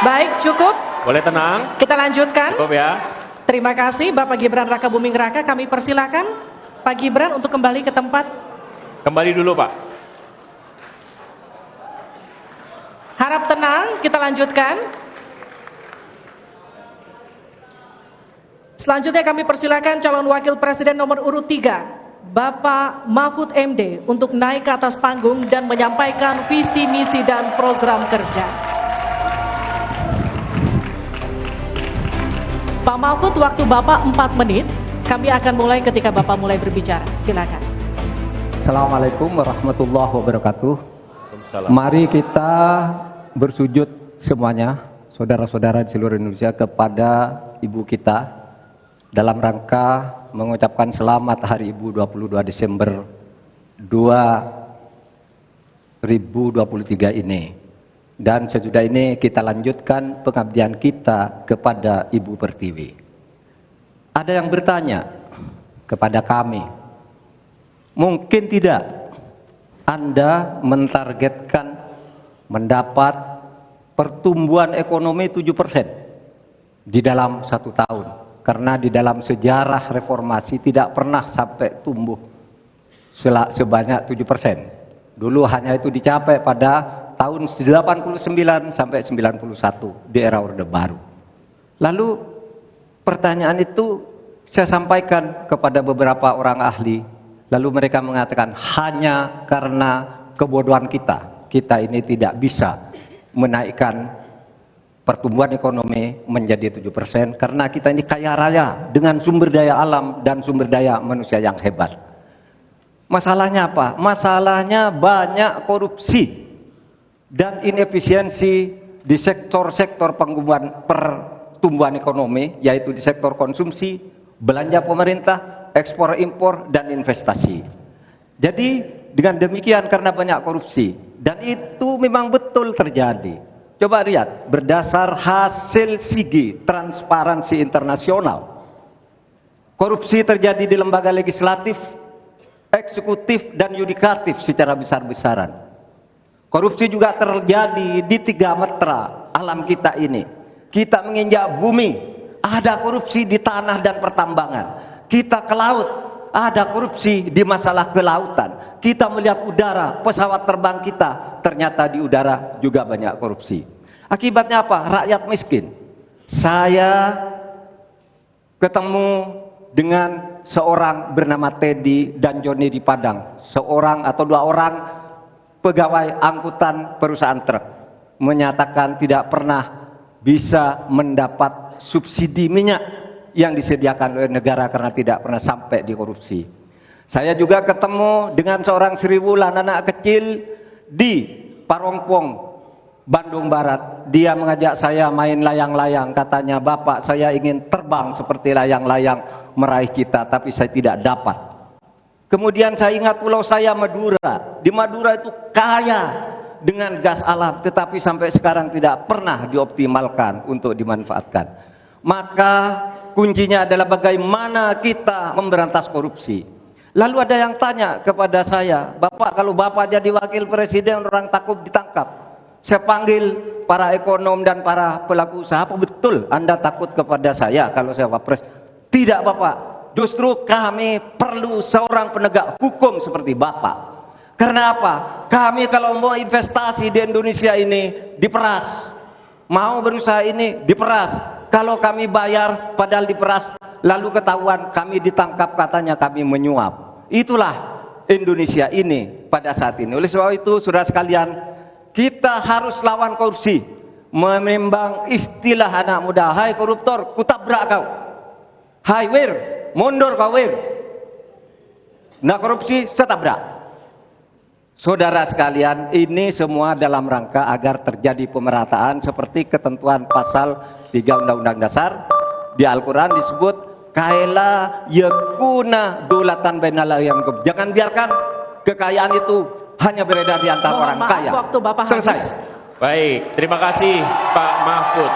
Baik, cukup. Boleh tenang. Kita lanjutkan. Cukup ya. Terima kasih Bapak Gibran Rakabuming Raka. Kami persilakan Pak Gibran untuk kembali ke tempat. Kembali dulu Pak. Harap tenang, kita lanjutkan. Selanjutnya kami persilakan calon wakil presiden nomor urut 3, Bapak Mahfud MD, untuk naik ke atas panggung dan menyampaikan visi, misi, dan program kerja. Pak Mahfud, waktu Bapak 4 menit. Kami akan mulai ketika Bapak mulai berbicara. Silakan. Assalamualaikum warahmatullahi wabarakatuh. Waalaikumsalam. Mari kita bersujud semuanya, saudara-saudara di seluruh Indonesia, kepada ibu kita dalam rangka mengucapkan selamat Hari Ibu 22 Desember 2023 ini. Dan sesudah ini kita lanjutkan pengabdian kita kepada Ibu Pertiwi. Ada yang bertanya kepada kami, mungkin tidak Anda mentargetkan mendapat pertumbuhan ekonomi 7% di dalam 1 tahun, karena di dalam sejarah reformasi tidak pernah sampai tumbuh sebanyak 7%. Dulu hanya itu dicapai pada tahun 89 sampai 91 di era Orde Baru. Lalu pertanyaan itu saya sampaikan kepada beberapa orang ahli, lalu mereka mengatakan hanya karena kebodohan kita ini tidak bisa menaikkan pertumbuhan ekonomi menjadi 7% karena kita ini kaya raya dengan sumber daya alam dan sumber daya manusia yang hebat. Masalahnya apa? Masalahnya banyak korupsi dan inefisiensi di sektor-sektor pertumbuhan ekonomi, yaitu di sektor konsumsi, belanja pemerintah, ekspor impor, dan investasi. Jadi dengan demikian karena banyak korupsi, dan itu memang betul terjadi. Coba lihat, berdasar hasil SIGI, Transparansi Internasional, korupsi terjadi di lembaga legislatif, eksekutif, dan yudikatif secara besar-besaran. Korupsi juga terjadi di 3 metra alam kita ini. Kita menginjak bumi, ada korupsi di tanah dan pertambangan. Kita ke laut, ada korupsi di masalah kelautan. Kita melihat udara, pesawat terbang kita, ternyata di udara juga banyak korupsi. Akibatnya apa? Rakyat miskin. Saya ketemu dengan seorang bernama Teddy dan Joni di Padang. Seorang atau 2 orang pegawai angkutan perusahaan truk menyatakan tidak pernah bisa mendapat subsidi minyak yang disediakan oleh negara karena tidak pernah sampai di korupsi. Saya juga ketemu dengan seorang Sri Wulan, anak kecil di Parongpong, Bandung Barat. Dia mengajak saya main layang-layang, katanya, "Bapak, saya ingin terbang seperti layang-layang meraih cita, tapi saya tidak dapat." Kemudian saya ingat pulau saya, Madura. Di Madura itu kaya dengan gas alam, tetapi sampai sekarang tidak pernah dioptimalkan untuk dimanfaatkan. Maka kuncinya adalah bagaimana kita memberantas korupsi. Lalu ada yang tanya kepada saya, "Bapak, kalau Bapak jadi wakil presiden orang takut ditangkap." Saya panggil para ekonom dan para pelaku usaha, "Apa betul Anda takut kepada saya kalau saya wapres?" "Tidak, Bapak. Justru kami perlu seorang penegak hukum seperti Bapak. Karena apa? Kami kalau mau investasi di Indonesia ini diperas. Mau berusaha ini diperas. Kalau kami bayar padahal diperas, lalu ketahuan kami ditangkap katanya kami menyuap." Itulah Indonesia ini pada saat ini. Oleh sebab itu, saudara sekalian, kita harus lawan korupsi. Memembang istilah anak muda, "Hai koruptor, kutabrak kau. Hai wir, mundur kau wir. Nah korupsi, setabrak." Saudara sekalian, ini semua dalam rangka agar terjadi pemerataan seperti ketentuan pasal 3 Undang-Undang Dasar. Di Al-Quran disebut kaila yakuna dulatan bainal yang. Jangan biarkan kekayaan itu hanya beredar di antara orang kaya. Waktu Bapak selesai. habis. Baik, terima kasih Pak Mahfud.